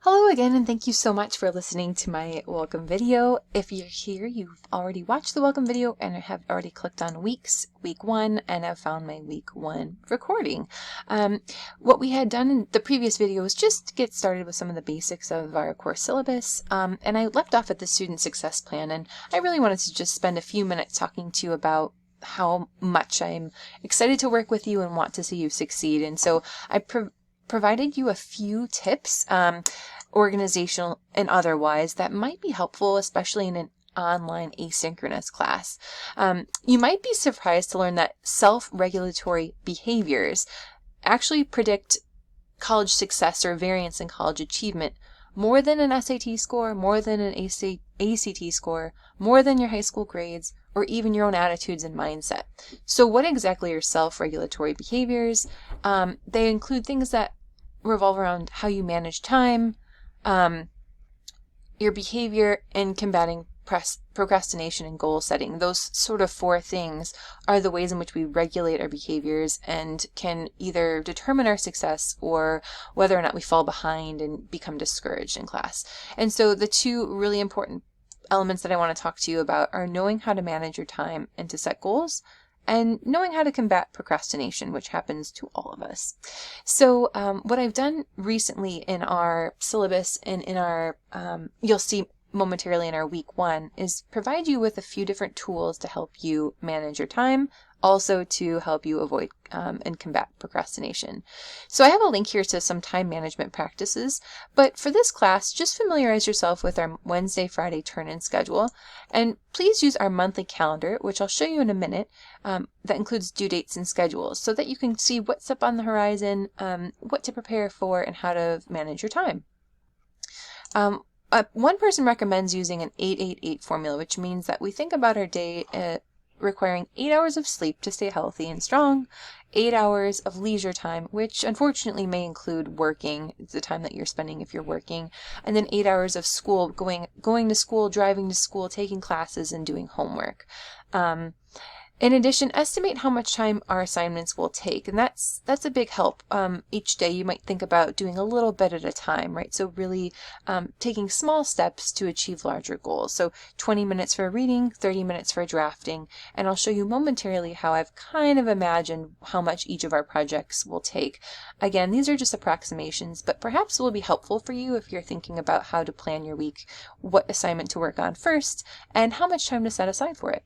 Hello again, and thank you so much for listening to my welcome video. If you're here, you've already watched the welcome video and have already clicked on week 1, and have found my week 1 recording. What we had done in the previous video was just get started with some of the basics of our course syllabus, and I left off at the student success plan, and I really wanted to just spend a few minutes talking to you about how much I'm excited to work with you and want to see you succeed. And so I provided you a few tips, organizational and otherwise, that might be helpful, especially in an online asynchronous class. You might be surprised to learn that self-regulatory behaviors actually predict college success or variance in college achievement more than an SAT score, more than an ACT score, more than your high school grades, or even your own attitudes and mindset. So what exactly are self-regulatory behaviors? They include things that revolve around how you manage time, your behavior in combating procrastination and goal setting. Those sort of 4 things are the ways in which we regulate our behaviors and can either determine our success or whether or not we fall behind and become discouraged in class. And so the 2 really important elements that I want to talk to you about are knowing how to manage your time and to set goals, and knowing how to combat procrastination, which happens to all of us. So what I've done recently in our syllabus and in our, you'll see momentarily in our week 1, is provide you with a few different tools to help you manage your time, also to help you avoid and combat procrastination. So I have a link here to some time management practices, but for this class, just familiarize yourself with our Wednesday, Friday turn-in schedule, and please use our monthly calendar, which I'll show you in a minute, that includes due dates and schedules, so that you can see what's up on the horizon, what to prepare for, and how to manage your time. One person recommends using an 8-8-8 formula, which means that we think about our day requiring 8 hours of sleep to stay healthy and strong, 8 hours of leisure time, which unfortunately may include working, the time that you're spending if you're working, and then 8 hours of school, going to school, driving to school, taking classes, and doing homework. In addition, estimate how much time our assignments will take, and that's a big help. Each day you might think about doing a little bit at a time, right? So really taking small steps to achieve larger goals. So 20 minutes for reading, 30 minutes for drafting, and I'll show you momentarily how I've kind of imagined how much each of our projects will take. Again, these are just approximations, but perhaps will be helpful for you if you're thinking about how to plan your week, what assignment to work on first, and how much time to set aside for it.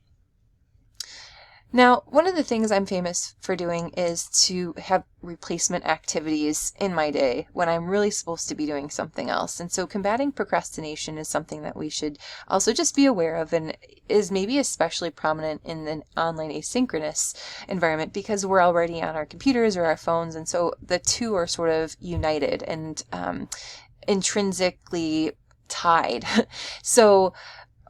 Now, one of the things I'm famous for doing is to have replacement activities in my day when I'm really supposed to be doing something else. And so combating procrastination is something that we should also just be aware of, and is maybe especially prominent in an online asynchronous environment because we're already on our computers or our phones. And so the 2 are sort of united and intrinsically tied. So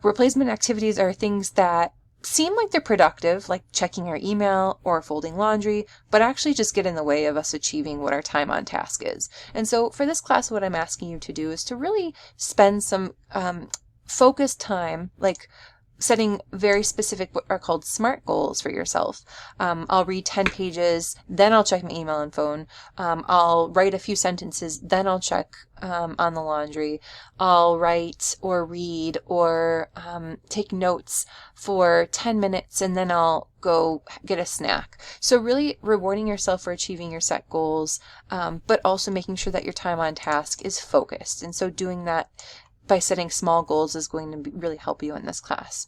replacement activities are things that seem like they're productive, like checking our email or folding laundry, but actually just get in the way of us achieving what our time on task is. And so for this class, what I'm asking you to do is to really spend some focused time, like setting very specific, what are called SMART goals for yourself. I'll read 10 pages, then I'll check my email and phone. I'll write a few sentences, then I'll check on the laundry. I'll write or read or take notes for 10 minutes, and then I'll go get a snack. So really rewarding yourself for achieving your set goals, but also making sure that your time on task is focused. And so doing that by setting small goals is going to really help you in this class.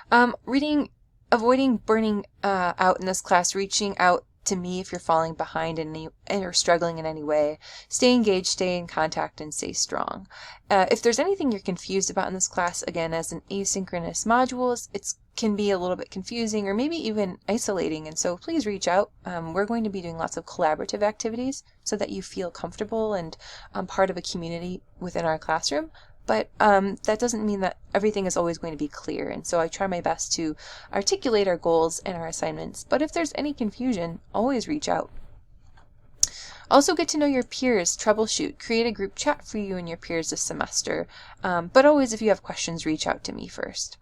Avoiding burning out in this class, reaching out to me if you're falling behind and you're struggling in any way. Stay engaged, stay in contact, and stay strong. If there's anything you're confused about in this class, again, as an asynchronous modules, it can be a little bit confusing or maybe even isolating, and so please reach out. We're going to be doing lots of collaborative activities so that you feel comfortable and part of a community within our classroom. But that doesn't mean that everything is always going to be clear, and so I try my best to articulate our goals and our assignments. But if there's any confusion, always reach out. Also get to know your peers, troubleshoot, create a group chat for you and your peers this semester. But always, if you have questions, reach out to me first.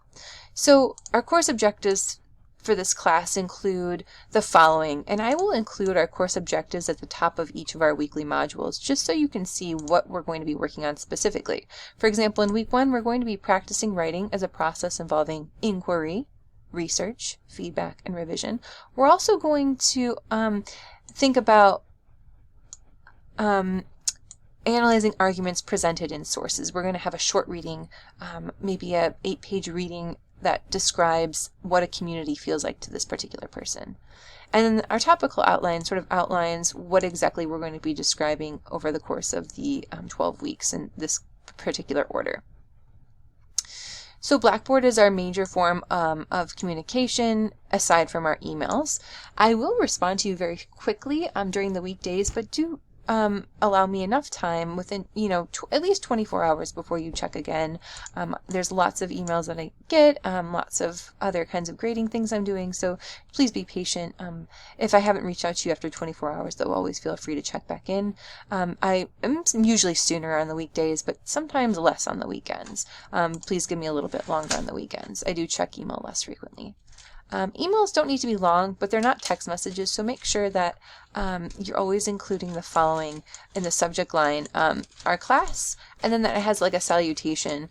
So our course objectives for this class include the following, and I will include our course objectives at the top of each of our weekly modules just so you can see what we're going to be working on specifically. For example, in week 1, we're going to be practicing writing as a process involving inquiry, research, feedback, and revision. We're also going to think about analyzing arguments presented in sources. We're going to have a short reading, maybe a 8-page reading that describes what a community feels like to this particular person. And then our topical outline sort of outlines what exactly we're going to be describing over the course of the 12 weeks in this particular order. So Blackboard is our major form of communication aside from our emails. I will respond to you very quickly during the weekdays, but do allow me enough time within, at least 24 hours before you check again. There's lots of emails that I get, lots of other kinds of grading things I'm doing, so please be patient. If I haven't reached out to you after 24 hours, though, always feel free to check back in. I am usually sooner on the weekdays, but sometimes less on the weekends. Please give me a little bit longer on the weekends. I do check email less frequently. Emails don't need to be long, but they're not text messages, so make sure that you're always including the following in the subject line, our class, and then that it has like a salutation.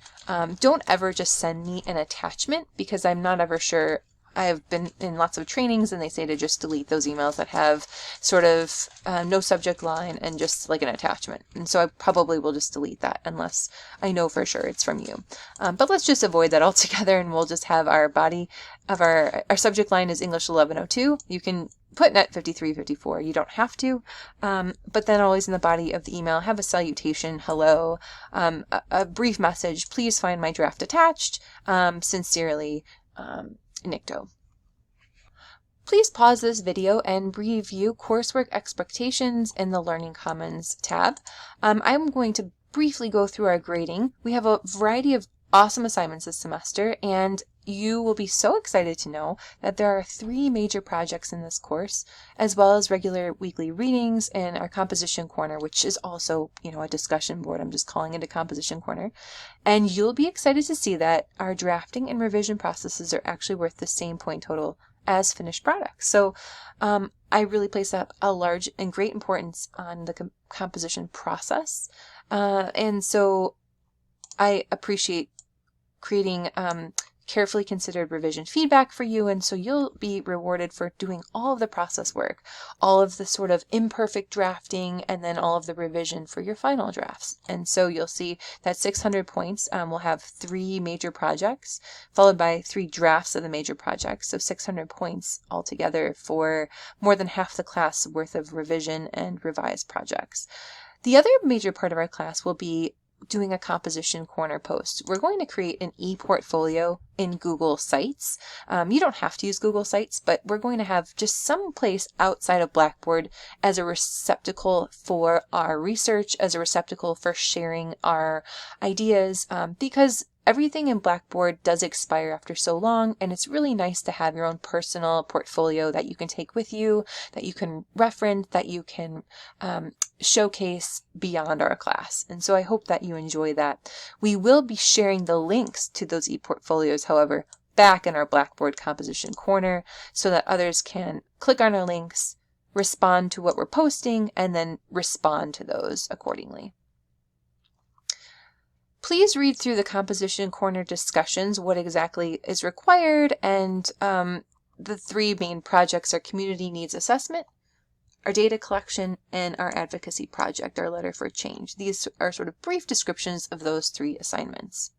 Don't ever just send me an attachment, because I'm not ever sure. I have been in lots of trainings and they say to just delete those emails that have sort of no subject line and just like an attachment. And so I probably will just delete that unless I know for sure it's from you. But let's just avoid that altogether, and we'll just have our body of our subject line is English 1102. You can put net 5354. You don't have to. But then always in the body of the email, have a salutation, hello, a brief message, please find my draft attached, sincerely, Nikto. Please pause this video and review coursework expectations in the Learning Commons tab. I'm going to briefly go through our grading. We have a variety of awesome assignments this semester, and you will be so excited to know that there are 3 major projects in this course, as well as regular weekly readings and our composition corner, which is also, a discussion board. I'm just calling it a composition corner. And you'll be excited to see that our drafting and revision processes are actually worth the same point total as finished products. So I really place a large and great importance on the composition process. And so I appreciate creating carefully considered revision feedback for you, and so you'll be rewarded for doing all of the process work, all of the sort of imperfect drafting, and then all of the revision for your final drafts. And so you'll see that 600 points will have 3 major projects, followed by 3 drafts of the major projects, so 600 points altogether for more than half the class worth of revision and revised projects. The other major part of our class will be doing a composition corner post. We're going to create an e-portfolio in Google Sites. You don't have to use Google Sites, but we're going to have just some place outside of Blackboard as a receptacle for our research, as a receptacle for sharing our ideas, because everything in Blackboard does expire after so long, and it's really nice to have your own personal portfolio that you can take with you, that you can reference, that you can showcase beyond our class. And so I hope that you enjoy that. We will be sharing the links to those e-portfolios, however, back in our Blackboard composition corner so that others can click on our links, respond to what we're posting, and then respond to those accordingly. Please read through the composition corner discussions, what exactly is required, and the 3 main projects are community needs assessment, our data collection, and our advocacy project, our letter for change. These are sort of brief descriptions of those 3 assignments.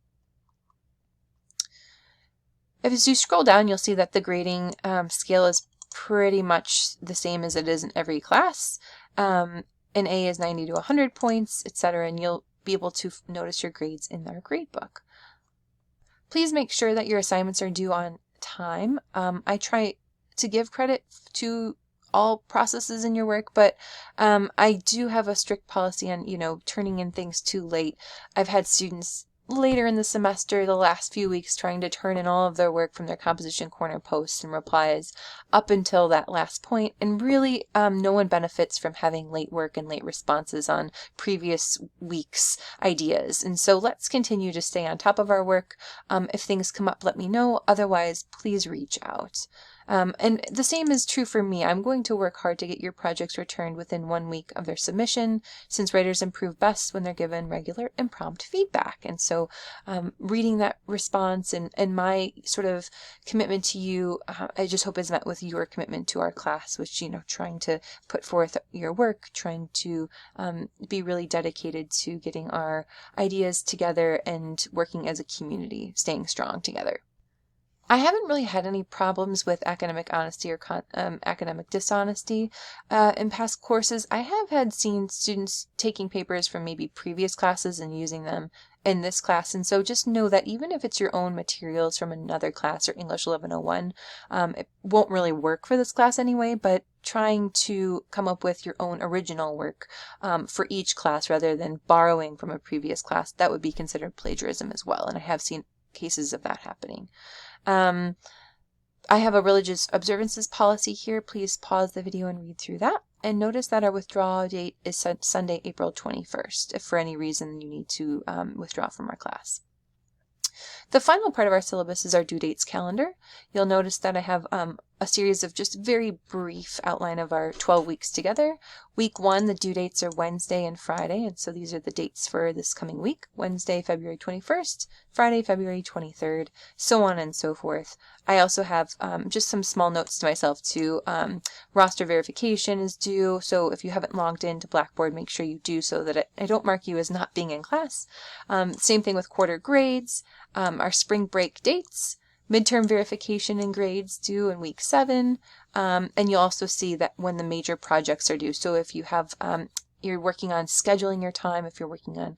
As you scroll down, you'll see that the grading scale is pretty much the same as it is in every class. An A is 90 to 100 points, etc., and you'll be able to notice your grades in our gradebook. Please make sure that your assignments are due on time. I try to give credit to all processes in your work, but I do have a strict policy on, turning in things too late. I've had students later in the semester, the last few weeks, trying to turn in all of their work from their composition corner posts and replies up until that last point, and really no one benefits from having late work and late responses on previous week's ideas. And so let's continue to stay on top of our work. If things come up, let me know. Otherwise, please reach out. And the same is true for me. I'm going to work hard to get your projects returned within 1 week of their submission, since writers improve best when they're given regular and prompt feedback. And so reading that response and my sort of commitment to you, I just hope is met with your commitment to our class, which, trying to put forth your work, trying to be really dedicated to getting our ideas together and working as a community, staying strong together. I haven't really had any problems with academic honesty or academic dishonesty in past courses. I have seen students taking papers from maybe previous classes and using them in this class. And so just know that even if it's your own materials from another class or English 1101, it won't really work for this class anyway, but trying to come up with your own original work for each class rather than borrowing from a previous class, that would be considered plagiarism as well. And I have seen cases of that happening. I have a religious observances policy here. Please pause the video and read through that. And notice that our withdrawal date is Sunday, April 21st, if for any reason you need to withdraw from our class. The final part of our syllabus is our due dates calendar. You'll notice that I have a series of just very brief outline of our 12 weeks together. Week 1, the due dates are Wednesday and Friday, and so these are the dates for this coming week. Wednesday, February 21st, Friday, February 23rd, so on and so forth. I also have just some small notes to myself too. Roster verification is due, so if you haven't logged into Blackboard, make sure you do so that I don't mark you as not being in class. Same thing with quarter grades, our spring break dates, midterm verification and grades due in week 7, and you'll also see that when the major projects are due. So if you have, you're working on scheduling your time, if you're working on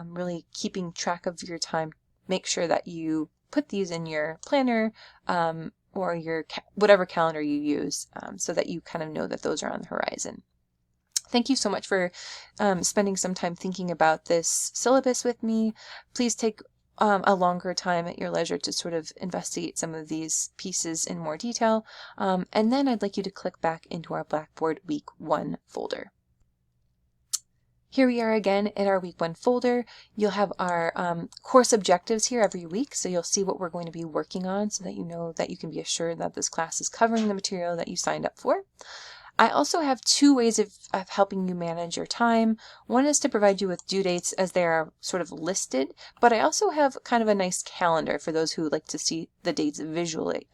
really keeping track of your time, make sure that you put these in your planner or your whatever calendar you use so that you kind of know that those are on the horizon. Thank you so much for spending some time thinking about this syllabus with me. Please take a longer time at your leisure to sort of investigate some of these pieces in more detail. And then I'd like you to click back into our Blackboard Week 1 folder. Here we are again in our Week 1 folder. You'll have our course objectives here every week, so you'll see what we're going to be working on so that you know that you can be assured that this class is covering the material that you signed up for. I also have 2 ways of helping you manage your time. One is to provide you with due dates as they are sort of listed, but I also have kind of a nice calendar for those who like to see the dates visually,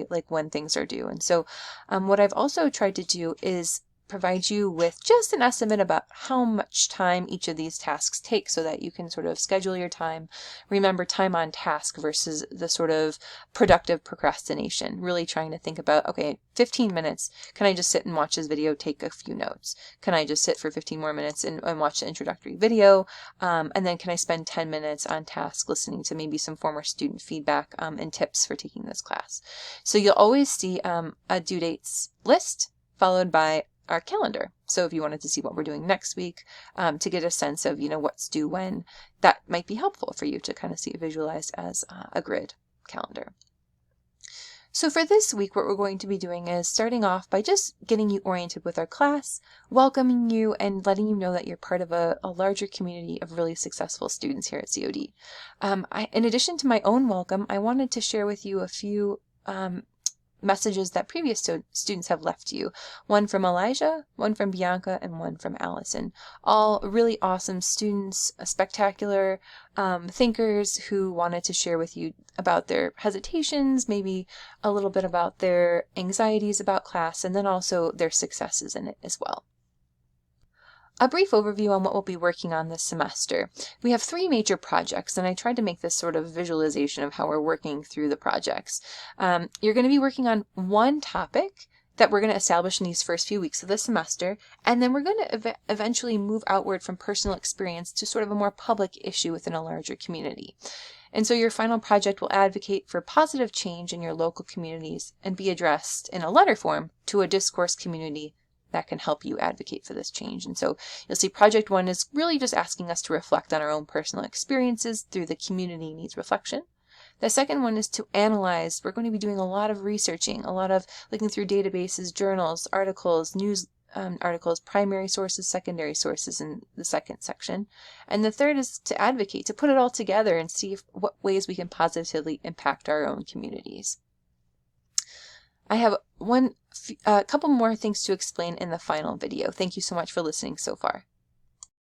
like when things are due. And so what I've also tried to do is provide you with just an estimate about how much time each of these tasks take so that you can sort of schedule your time, remember time on task versus the sort of productive procrastination, really trying to think about, okay, 15 minutes, can I just sit and watch this video, take a few notes? Can I just sit for 15 more minutes and watch the introductory video? And then can I spend 10 minutes on task listening to maybe some former student feedback and tips for taking this class? So you'll always see a due dates list followed by our calendar. So if you wanted to see what we're doing next week, to get a sense of, what's due when, that might be helpful for you to kind of see it visualized as a grid calendar. So for this week, what we're going to be doing is starting off by just getting you oriented with our class, welcoming you, and letting you know that you're part of a larger community of really successful students here at COD. In addition to my own welcome, I wanted to share with you a few messages that previous students have left you. One from Elijah, one from Bianca, and one from Allison. All really awesome students, spectacular thinkers who wanted to share with you about their hesitations, maybe a little bit about their anxieties about class, and then also their successes in it as well. A brief overview on what we'll be working on this semester. We have 3 major projects, and I tried to make this sort of visualization of how we're working through the projects. You're going to be working on one topic that we're going to establish in these first few weeks of the semester, and then we're going to eventually move outward from personal experience to sort of a more public issue within a larger community. And so your final project will advocate for positive change in your local communities and be addressed in a letter form to a discourse community that can help you advocate for this change. And so you'll see project 1 is really just asking us to reflect on our own personal experiences through the community needs reflection. The second one is to analyze. We're going to be doing a lot of researching, a lot of looking through databases, journals, articles, news articles, primary sources, secondary sources in the second section. And the third is to advocate, to put it all together and see what ways we can positively impact our own communities. I have a couple more things to explain in the final video. Thank you so much for listening so far.